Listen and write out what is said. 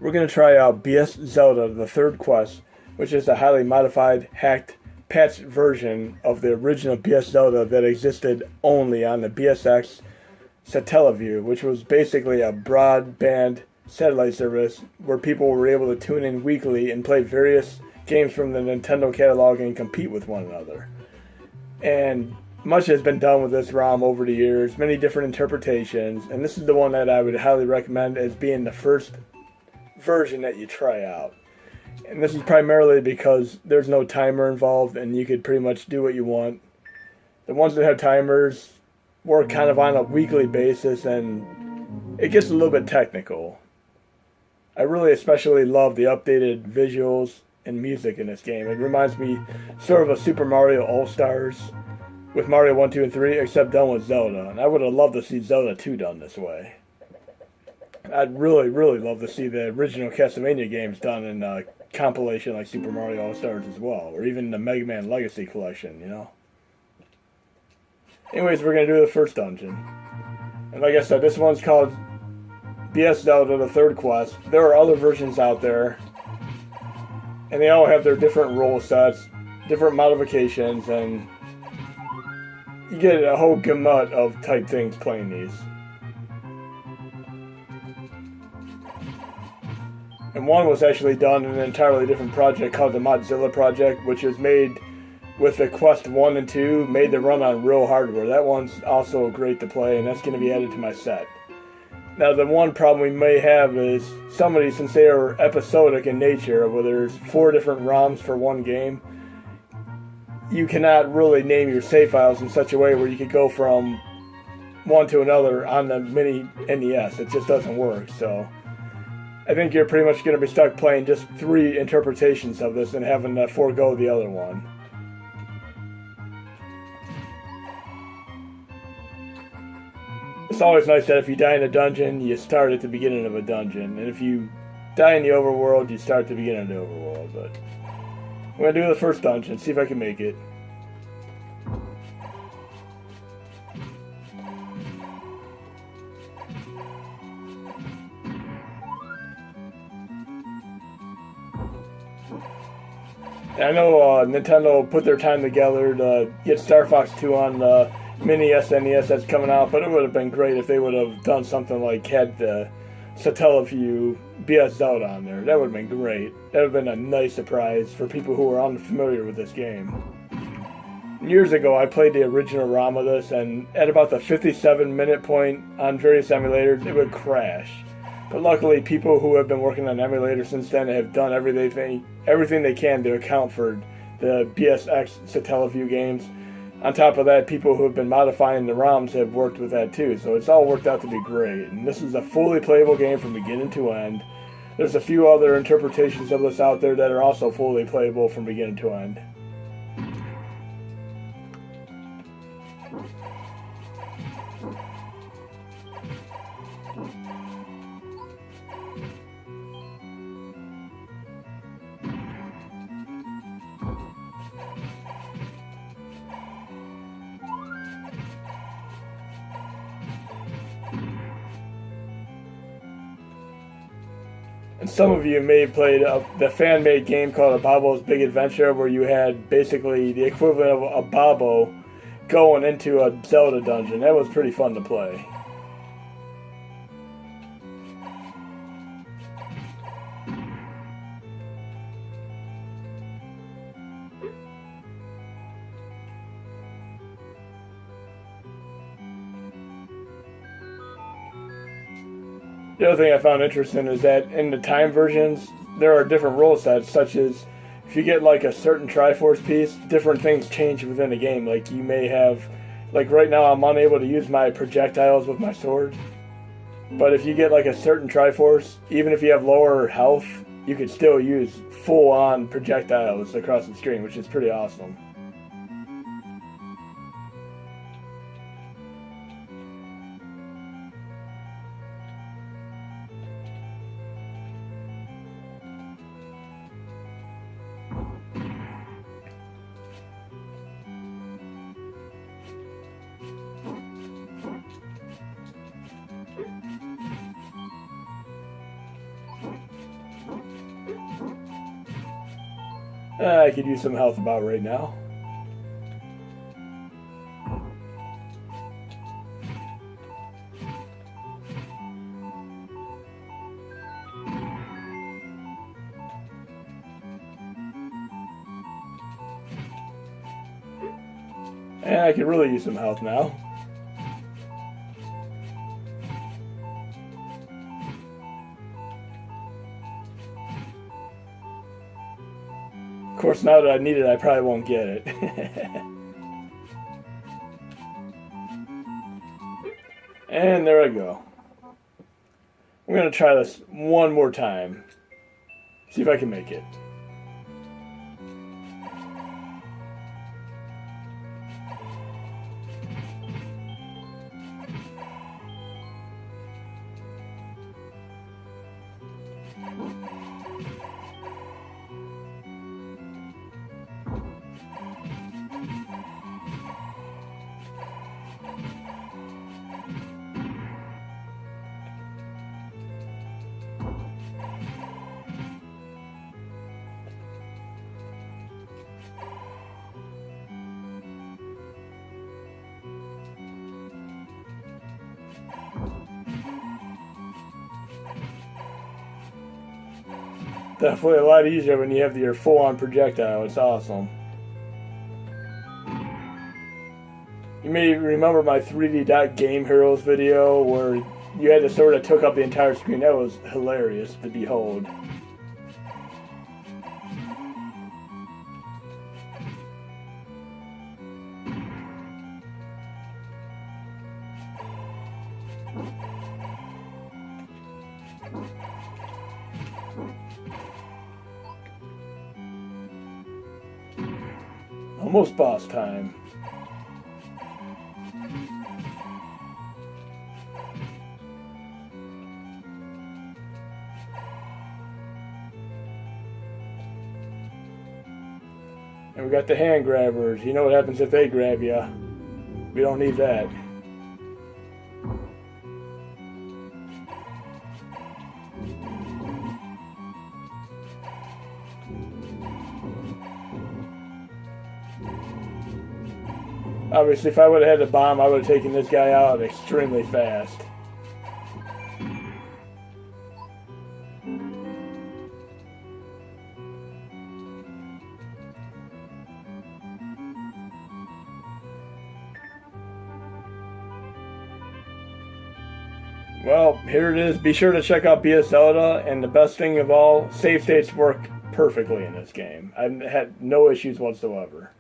we're going to try out BS Zelda, the third quest, which is a highly modified, hacked, patched version of the original BS Zelda that existed only on the BSX Satellaview, which was basically a broadband satellite service where people were able to tune in weekly and play various games from the Nintendo catalog and compete with one another. And much has been done with this ROM over the years, many different interpretations, and this is the one that I would highly recommend as being the first version that you try out. And this is primarily because there's no timer involved and you could pretty much do what you want. The ones that have timers work kind of on a weekly basis and it gets a little bit technical. I really especially love the updated visuals and music in this game. It reminds me sort of a Super Mario All-Stars with Mario 1, 2, and 3, except done with Zelda. And I would have loved to see Zelda 2 done this way. I'd really, really love to see the original Castlevania games done in a compilation like Super Mario All-Stars as well, or even the Mega Man Legacy Collection, you know? Anyways, we're going to do the first dungeon. And like I said, this one's called BS Zelda, the third quest. There are other versions out there, and they all have their different rule sets, different modifications, and you get a whole gamut of type things playing these. And one was actually done in an entirely different project called the Mozilla Project, which was made with the Quest 1 and 2, made to run on real hardware. That one's also great to play, and that's going to be added to my set. Now, the one problem we may have is some of these, since they are episodic in nature, where there's 4 different ROMs for one game, you cannot really name your save files in such a way where you could go from one to another on the Mini NES. It just doesn't work, so I think you're pretty much going to be stuck playing just 3 interpretations of this and having to forego the other one. It's always nice that if you die in a dungeon, you start at the beginning of a dungeon. And if you die in the overworld, you start at the beginning of the overworld. But I'm going to do the first dungeon, see if I can make it. And I know Nintendo put their time together to get Star Fox 2 on the Mini SNES that's coming out, but it would have been great if they would have done something like had the Satellaview BS Zelda on there. That would have been great. That would have been a nice surprise for people who are unfamiliar with this game. Years ago, I played the original ROM of this, and at about the 57-minute point on various emulators, it would crash. But luckily, people who have been working on emulators since then have done everything they can to account for the BSX Satellaview games. On top of that, people who have been modifying the ROMs have worked with that too, so it's all worked out to be great. And this is a fully playable game from beginning to end. There's a few other interpretations of this out there that are also fully playable from beginning to end. And some of you may have played the fan-made game called A Bobo's Big Adventure, where you had basically the equivalent of a Bobo going into a Zelda dungeon. That was pretty fun to play. The other thing I found interesting is that in the time versions, there are different rule sets, such as if you get like a certain Triforce piece, different things change within the game. Like you may have, like right now I'm unable to use my projectiles with my sword, but if you get like a certain Triforce, even if you have lower health, you could still use full-on projectiles across the screen, which is pretty awesome. I could use some health about right now. And I could really use some health now. Of course, now that I need it, I probably won't get it. And there I go. I'm going to try this one more time. See if I can make it. Definitely a lot easier when you have your full-on projectile. It's awesome. You may remember my 3D Game Heroes video where you had to sort of took up the entire screen. That was hilarious to behold. Almost boss time. And we got the hand grabbers. You know what happens if they grab you. We don't need that. Obviously, if I would have had the bomb, I would have taken this guy out extremely fast. Well, here it is. Be sure to check out BS Zelda, and the best thing of all, save states work perfectly in this game. I've had no issues whatsoever.